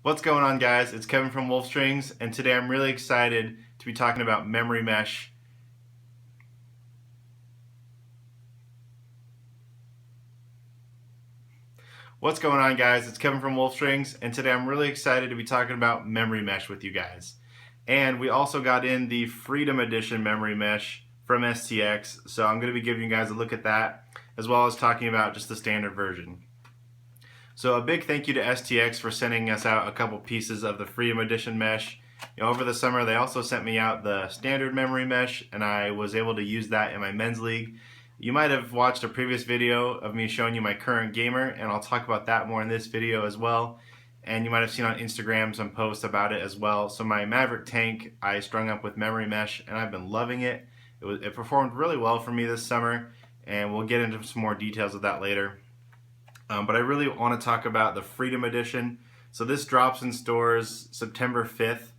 What's going on, guys? It's Kevin from Wolf Strings, and today I'm really excited to be talking about memory mesh. What's going on, guys? It's Kevin from Wolf Strings, and today I'm really excited to be talking about memory mesh with you guys. And we also got in the Freedom Edition memory mesh from STX, so I'm going to be giving you guys a look at that, as well as talking about just the standard version. So a big thank you to STX for sending us out a couple pieces of the Freedom Edition mesh. Over the summer, they also sent me out the standard memory mesh, and I was able to use that in my men's league. You might have watched a previous video of me showing you my current gamer, and I'll talk about that more in this video as well. And you might have seen on Instagram some posts about it as well. So my Maverick tank, I strung up with memory mesh, and I've been loving it. It performed really well for me this summer, and we'll get into some more details of that later. But I really want to talk about the Freedom Edition. So this drops in stores September 5th,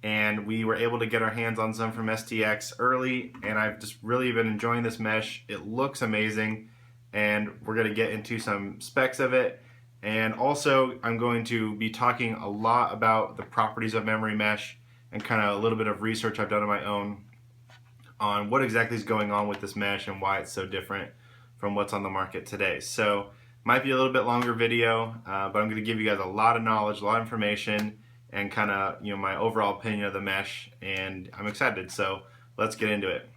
and we were able to get our hands on some from STX early, and I've just really been enjoying this mesh. It looks amazing, and we're going to get into some specs of it. And also, I'm going to be talking a lot about the properties of memory mesh and kind of a little bit of research I've done on my own on what exactly is going on with this mesh and why it's so different from what's on the market today. So might be a little bit longer video, but I'm going to give you guys a lot of knowledge, a lot of information, and kind of my overall opinion of the mesh, and I'm excited. So let's get into it.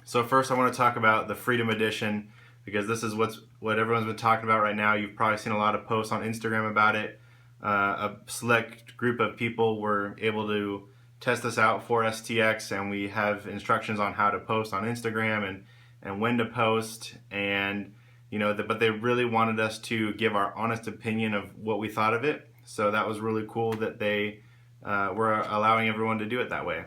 So first, I want to talk about the Freedom Edition because this is what everyone's been talking about right now. You've probably seen a lot of posts on Instagram about it. A select group of people were able to test this out for STX, and we have instructions on how to post on Instagram and when to post, and but they really wanted us to give our honest opinion of what we thought of it. So that was really cool that they were allowing everyone to do it that way.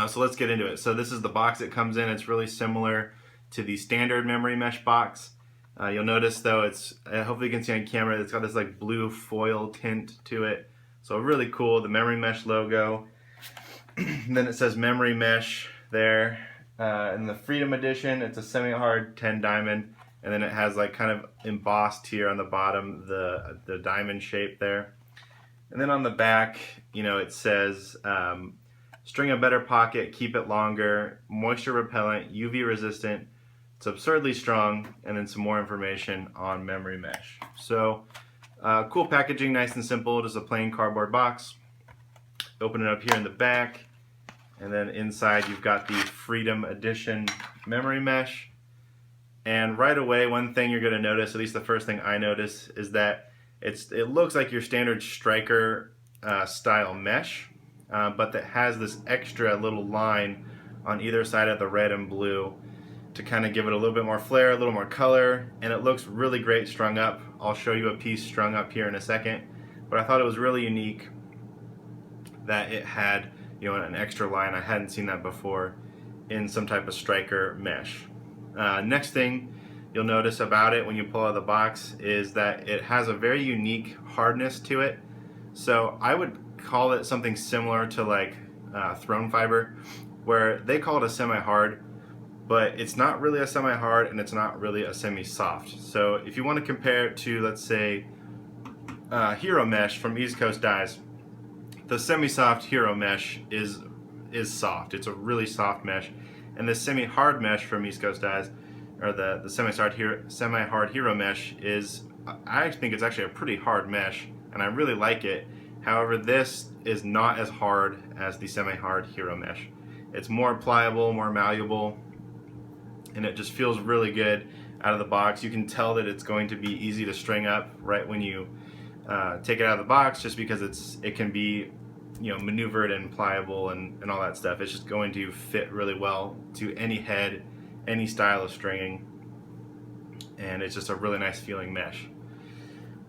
So let's get into it. So this is the box it comes in. It's really similar to the standard memory mesh box. You'll notice though, it's hopefully you can see on camera, it's got this like blue foil tint to it. So really cool, the memory mesh logo. Then it says memory mesh there. In the Freedom Edition, it's a semi-hard 10 diamond. And then it has like kind of embossed here on the bottom the diamond shape there. And then on the back, it says string a better pocket, keep it longer, moisture repellent, UV resistant, it's absurdly strong, and then some more information on memory mesh. So cool packaging, nice and simple, just a plain cardboard box. Open it up here in the back, and then inside you've got the Freedom Edition memory mesh. And right away, one thing you're going to notice, at least the first thing I notice, is that it looks like your standard striker style mesh, but that has this extra little line on either side of the red and blue to kind of give it a little bit more flair, a little more color, and it looks really great strung up. I'll show you a piece strung up here in a second, but I thought it was really unique that it had an extra line. I hadn't seen that before in some type of striker mesh. Next thing you'll notice about it when you pull out of the box is that it has a very unique hardness to it. So I would call it something similar to like Throne Fiber, where they call it a semi-hard, but it's not really a semi-hard and it's not really a semi-soft. So if you want to compare it to, let's say, Hero Mesh from East Coast Dyes, the semi-soft Hero Mesh is soft. It's a really soft mesh. And the semi-hard mesh from East Coast Dyes, or the semi-hard Hero Mesh, I think it's actually a pretty hard mesh, and I really like it. However, this is not as hard as the semi-hard Hero Mesh. It's more pliable, more malleable, and it just feels really good out of the box. You can tell that it's going to be easy to string up right when you take it out of the box, just because it can be maneuvered and pliable and all that stuff. It's just going to fit really well to any head, any style of stringing, and it's just a really nice feeling mesh.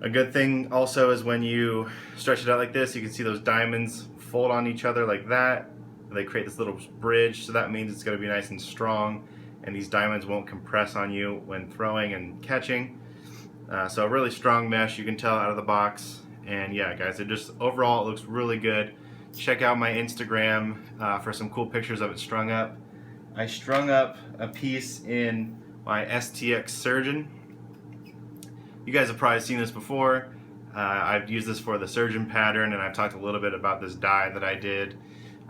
A good thing also is when you stretch it out like this, you can see those diamonds fold on each other like that. They create this little bridge, so that means it's going to be nice and strong, and these diamonds won't compress on you when throwing and catching. So a really strong mesh, you can tell out of the box. And yeah, guys, overall it looks really good. Check out my Instagram for some cool pictures of it strung up. I strung up a piece in my STX Surgeon. You guys have probably seen this before. I've used this for the surgeon pattern, and I've talked a little bit about this dye that I did,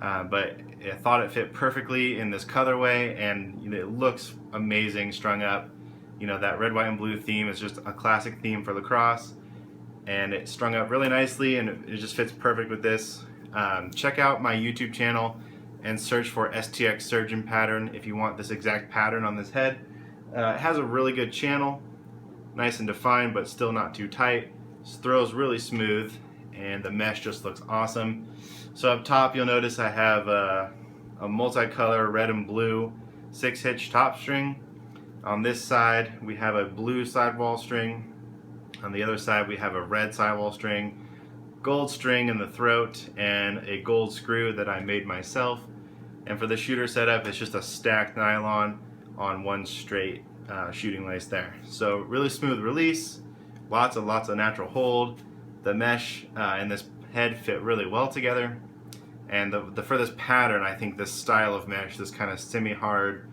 but I thought it fit perfectly in this colorway, and it looks amazing strung up. That red, white, and blue theme is just a classic theme for lacrosse, and it strung up really nicely, and it just fits perfect with this. Check out my YouTube channel and search for STX surgeon pattern if you want this exact pattern on this head. It has a really good channel, nice and defined, but still not too tight. This throws really smooth, and the mesh just looks awesome. So up top, you'll notice I have a multicolor red and blue 6-hitch top string. On this side, we have a blue sidewall string. On the other side, we have a red sidewall string, gold string in the throat, and a gold screw that I made myself. And for the shooter setup, it's just a stacked nylon on one straight shooting lace there. So really smooth release, lots of natural hold. The mesh and this head fit really well together. And for this pattern, I think this style of mesh, this kind of semi-hard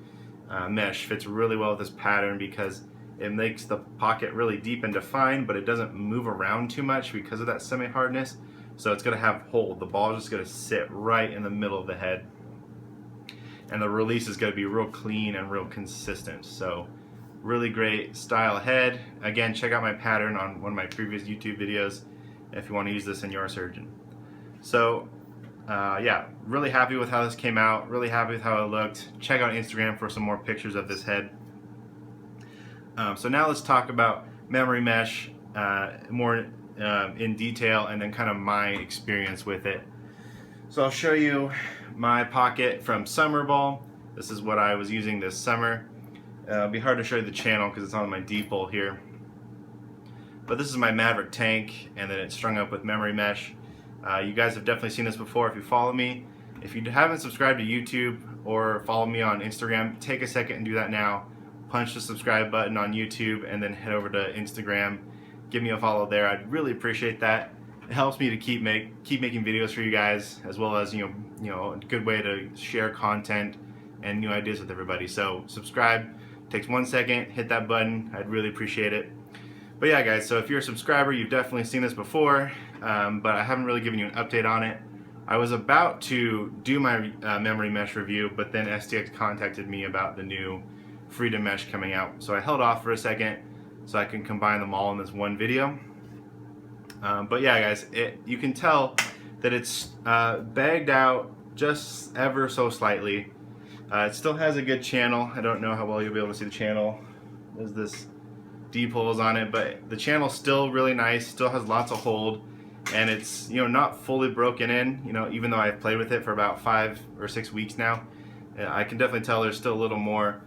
mesh, fits really well with this pattern because it makes the pocket really deep and defined, but it doesn't move around too much because of that semi-hardness. So it's going to have hold. The ball is just going to sit right in the middle of the head. And the release is going to be real clean and real consistent. So really great style head. Again, check out my pattern on one of my previous YouTube videos if you want to use this in your surgeon. So yeah, really happy with how this came out, really happy with how it looked. Check out Instagram for some more pictures of this head. So now let's talk about memory mesh more in detail, and then kind of my experience with it. So I'll show you my pocket from summer ball. This is what I was using this summer. It'll be hard to show you the channel because it's on my depot here. But this is my Maverick tank, and then it's strung up with memory mesh. You guys have definitely seen this before if you follow me. If you haven't subscribed to YouTube or follow me on Instagram, take a second and do that now. Punch the subscribe button on YouTube and then head over to Instagram. Give me a follow there. I'd really appreciate that. It helps me to keep making videos for you guys, as well as a good way to share content and new ideas with everybody. So subscribe. Takes 1 second. Hit that button. I'd really appreciate it. But yeah, guys, so if you're a subscriber, you've definitely seen this before, but I haven't really given you an update on it. I was about to do my memory mesh review, but then STX contacted me about the new Freedom mesh coming out. So I held off for a second so I can combine them all in this one video. But yeah, guys, you can tell that it's bagged out just ever so slightly. It still has a good channel. I don't know how well you'll be able to see the channel. There's this D-pulls on it, but the channel's still really nice, still has lots of hold, and it's not fully broken in, even though I've played with it for about 5 or 6 weeks now. I can definitely tell there's still a little more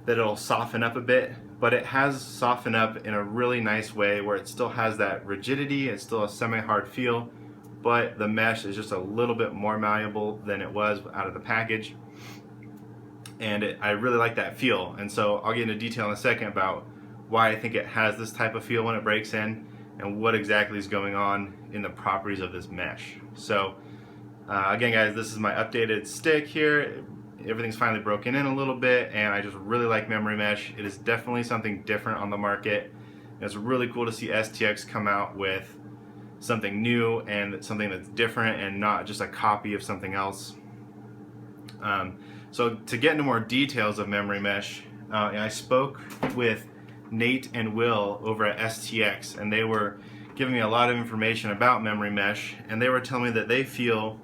that it'll soften up a bit, but it has softened up in a really nice way where it still has that rigidity. It's still a semi-hard feel, but the mesh is just a little bit more malleable than it was out of the package, and I really like that feel. And so I'll get into detail in a second about why I think it has this type of feel when it breaks in, and what exactly is going on in the properties of this mesh. So again, guys, this is my updated stick here. Everything's finally broken in a little bit, and I just really like memory mesh. It is definitely something different on the market. It's really cool to see STX come out with something new and something that's different and not just a copy of something else. So to get into more details of memory mesh, I spoke with Nate and Will over at STX, and they were giving me a lot of information about memory mesh, and they were telling me that they feel,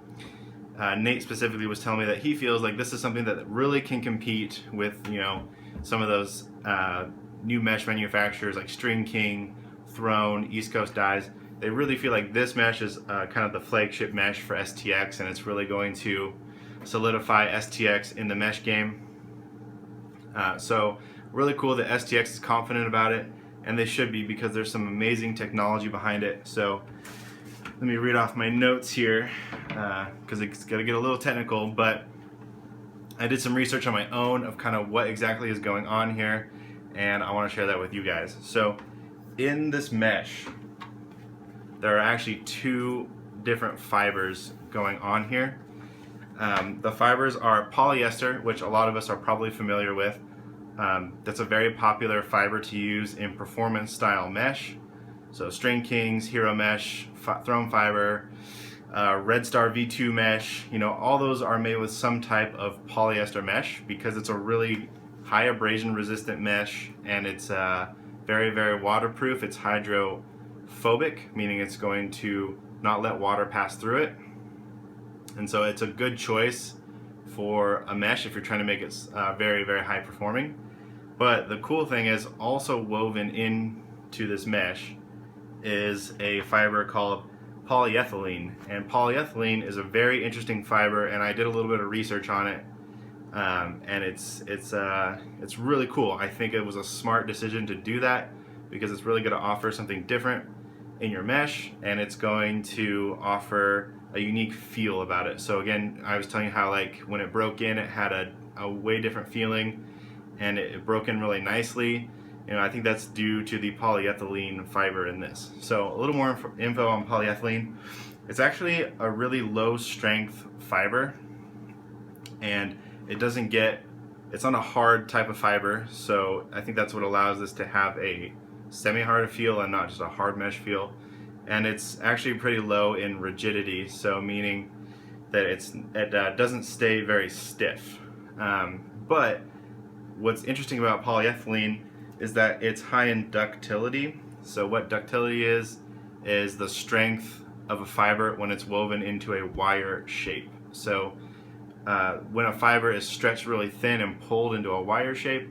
Nate specifically was telling me that he feels like this is something that really can compete with some of those new mesh manufacturers like String King, Throne, East Coast Dyes. They really feel like this mesh is kind of the flagship mesh for STX, and it's really going to solidify STX in the mesh game. So really cool that STX is confident about it, and they should be, because there's some amazing technology behind it. So let me read off my notes here, because it's going to get a little technical, but I did some research on my own of kind of what exactly is going on here, and I want to share that with you guys. So in this mesh, there are actually 2 different fibers going on here. The fibers are polyester, which a lot of us are probably familiar with. That's a very popular fiber to use in performance style mesh. So String Kings, Hero Mesh, Throne Fiber, Red Star V2 mesh, all those are made with some type of polyester mesh because it's a really high abrasion resistant mesh, and it's very, very waterproof. It's hydrophobic, meaning it's going to not let water pass through it. And so it's a good choice for a mesh if you're trying to make it very, very high performing. But the cool thing is, also woven into this mesh is a fiber called polyethylene, and polyethylene is a very interesting fiber, and I did a little bit of research on it, and it's really cool. I think it was a smart decision to do that because it's really going to offer something different in your mesh, and it's going to offer a unique feel about it. So again, I was telling you how like when it broke in, it had a way different feeling, and it broke in really nicely. I think that's due to the polyethylene fiber in this. So a little more info on polyethylene. It's actually a really low strength fiber, and it's not a hard type of fiber, so I think that's what allows this to have a semi-hard feel and not just a hard mesh feel. And it's actually pretty low in rigidity, so meaning that it doesn't stay very stiff. But what's interesting about polyethylene is that it's high in ductility. So what ductility is the strength of a fiber when it's woven into a wire shape. So when a fiber is stretched really thin and pulled into a wire shape,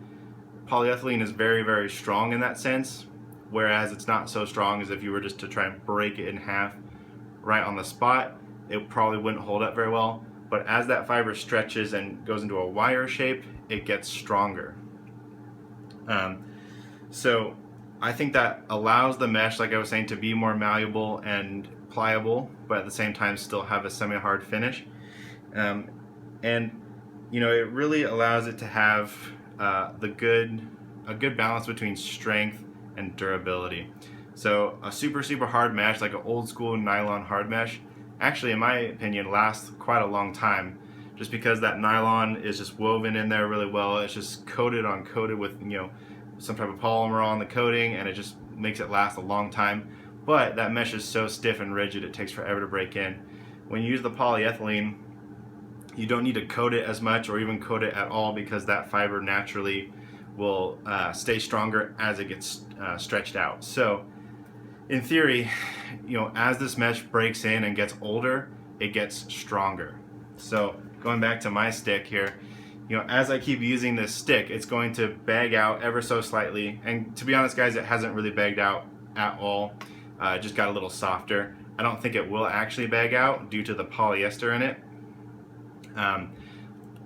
polyethylene is very, very strong in that sense, whereas it's not so strong as if you were just to try and break it in half right on the spot. It probably wouldn't hold up very well. But as that fiber stretches and goes into a wire shape, it gets stronger. So I think that allows the mesh, like I was saying, to be more malleable and pliable, but at the same time still have a semi-hard finish. And it really allows it to have a good balance between strength and durability. So a super, super hard mesh, like an old school nylon hard mesh, actually, in my opinion, lasts quite a long time, just because that nylon is just woven in there really well. It's just coated with some type of polymer on the coating, and it just makes it last a long time. But that mesh is so stiff and rigid, it takes forever to break in. When you use the polyethylene, you don't need to coat it as much or even coat it at all, because that fiber naturally will stay stronger as it gets stretched out. So in theory, as this mesh breaks in and gets older, it gets stronger. So going back to my stick here, as I keep using this stick, it's going to bag out ever so slightly. And to be honest, guys, it hasn't really bagged out at all. It just got a little softer. I don't think it will actually bag out due to the polyester in it.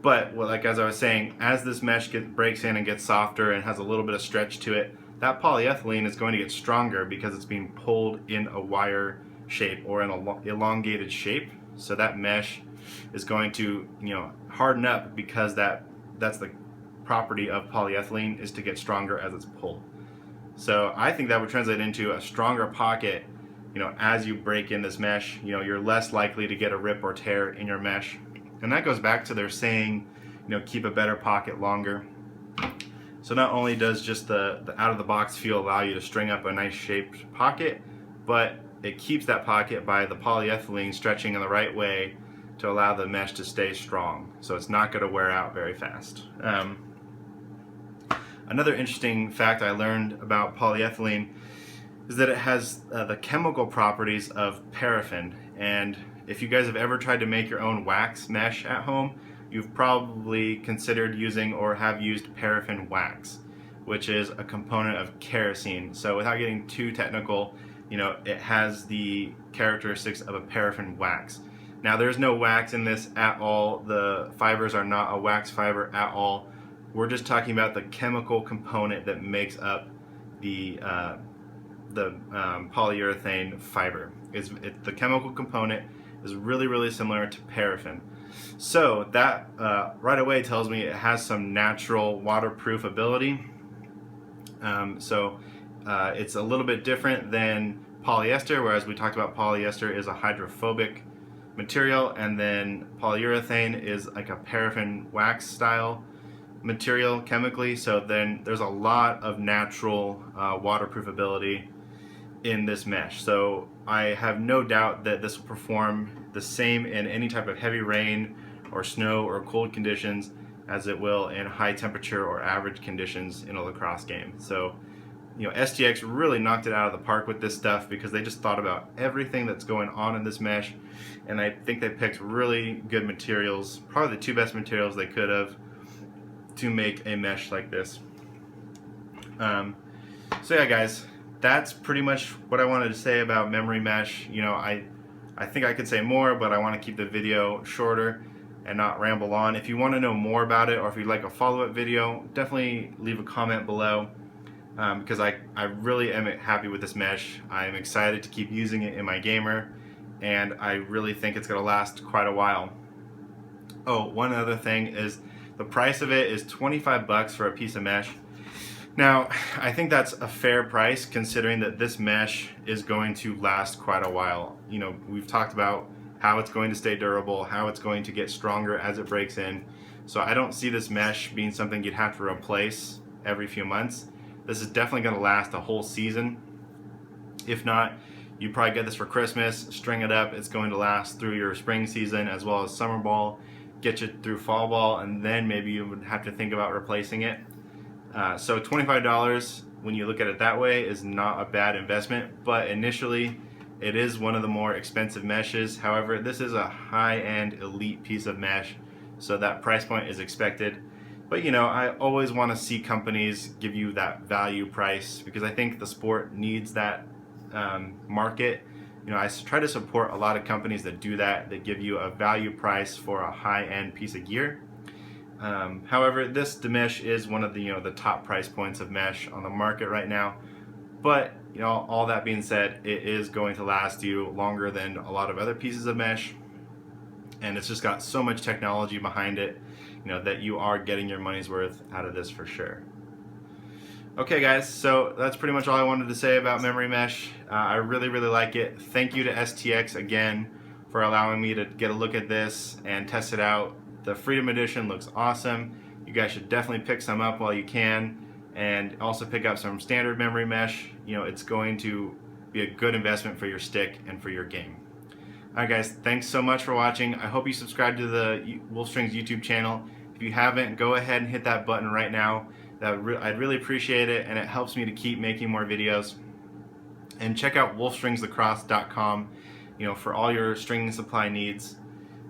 But like as I was saying, as this mesh breaks in and gets softer and has a little bit of stretch to it, that polyethylene is going to get stronger because it's being pulled in a wire shape or in an elongated shape. So that mesh is going to harden up, because that's the property of polyethylene, is to get stronger as it's pulled. So I think that would translate into a stronger pocket. As you break in this mesh, you're less likely to get a rip or tear in your mesh. And that goes back to their saying, keep a better pocket longer. So not only does just the out of the box feel allow you to string up a nice shaped pocket, but it keeps that pocket by the polyethylene stretching in the right way to allow the mesh to stay strong. So it's not going to wear out very fast. Another interesting fact I learned about polyethylene is that it has the chemical properties of paraffin. And if you guys have ever tried to make your own wax mesh at home, you've probably considered using or have used paraffin wax, which is a component of kerosene. So without getting too technical, it has the characteristics of a paraffin wax. Now there's no wax in this at all. The fibers are not a wax fiber at all. We're just talking about the chemical component that makes up the polyurethane fiber. The chemical component is really, really similar to paraffin. So that right away tells me it has some natural waterproof ability. It's a little bit different than polyester, whereas we talked about polyester is a hydrophobic material, and then polyurethane is like a paraffin wax style material chemically. So then there's a lot of natural waterproof ability in this mesh. So I have no doubt that this will perform the same in any type of heavy rain or snow or cold conditions as it will in high temperature or average conditions in a lacrosse game. So, you know, STX really knocked it out of the park with this stuff because they just thought about everything that's going on in this mesh, and I think they picked really good materials, probably the two best materials they could have to make a mesh like this. So yeah, guys, that's pretty much what I wanted to say about memory mesh. You know, I think I could say more, but I want to keep the video shorter and not ramble on. If you want to know more about it, or if you'd like a follow-up video, definitely leave a comment below, because I really am happy with this mesh. I'm excited to keep using it in my gamer, and I really think it's going to last quite a while. Oh, one other thing is the price of it is 25 bucks for a piece of mesh. Now, I think that's a fair price considering that this mesh is going to last quite a while. You know, we've talked about how it's going to stay durable, how it's going to get stronger as it breaks in. So I don't see this mesh being something you'd have to replace every few months. This is definitely going to last a whole season. If not, you probably get this for Christmas, string it up. It's going to last through your spring season as well as summer ball, get you through fall ball, and then maybe you would have to think about replacing it. So $25, when you look at it that way, is not a bad investment, but initially it is one of the more expensive meshes. However, this is a high-end elite piece of mesh, so that price point is expected. But you know, I always want to see companies give you that value price because I think the sport needs that market. You know, I try to support a lot of companies that do that, that give you a value price for a high-end piece of gear. However, this mesh is one of the the top price points of mesh on the market right now. But you know, all that being said, it is going to last you longer than a lot of other pieces of mesh, and it's just got so much technology behind it, you know, that you are getting your money's worth out of this for sure. Okay guys, so that's pretty much all I wanted to say about memory mesh. I really like it. Thank you to STX again for allowing me to get a look at this and test it out. The Freedom Edition looks awesome. You guys should definitely pick some up while you can, and also pick up some standard memory mesh. You know, it's going to be a good investment for your stick and for your game. Alright guys, thanks so much for watching. I hope you subscribe to the Wolfstrings YouTube channel. If you haven't, go ahead and hit that button right now. I'd really appreciate it, and it helps me to keep making more videos. And check out wolfstringslacrosse.com, you know, for all your stringing supply needs.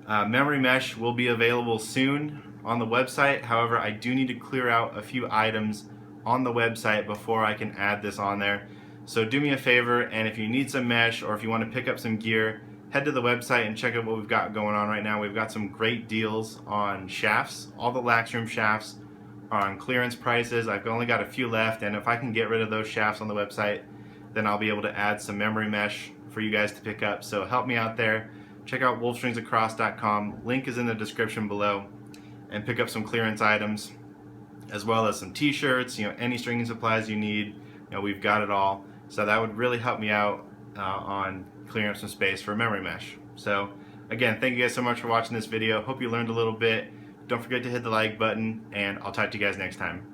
Memory mesh will be available soon on the website. However, I do need to clear out a few items on the website before I can add this on there. So do me a favor, and if you need some mesh or if you want to pick up some gear, head to the website and check out what we've got going on right now. We've got some great deals on shafts. All the lax room shafts are on clearance prices. I've only got a few left, and if I can get rid of those shafts on the website, then I'll be able to add some memory mesh for you guys to pick up. So help me out there. Check out wolfstringslacrosse.com. Link is in the description below, and pick up some clearance items as well as some t-shirts, you know, any stringing supplies you need. You know, we've got it all. So that would really help me out on clearing up some space for memory mesh. So again, thank you guys so much for watching this video. Hope you learned a little bit. Don't forget to hit the like button, and I'll talk to you guys next time.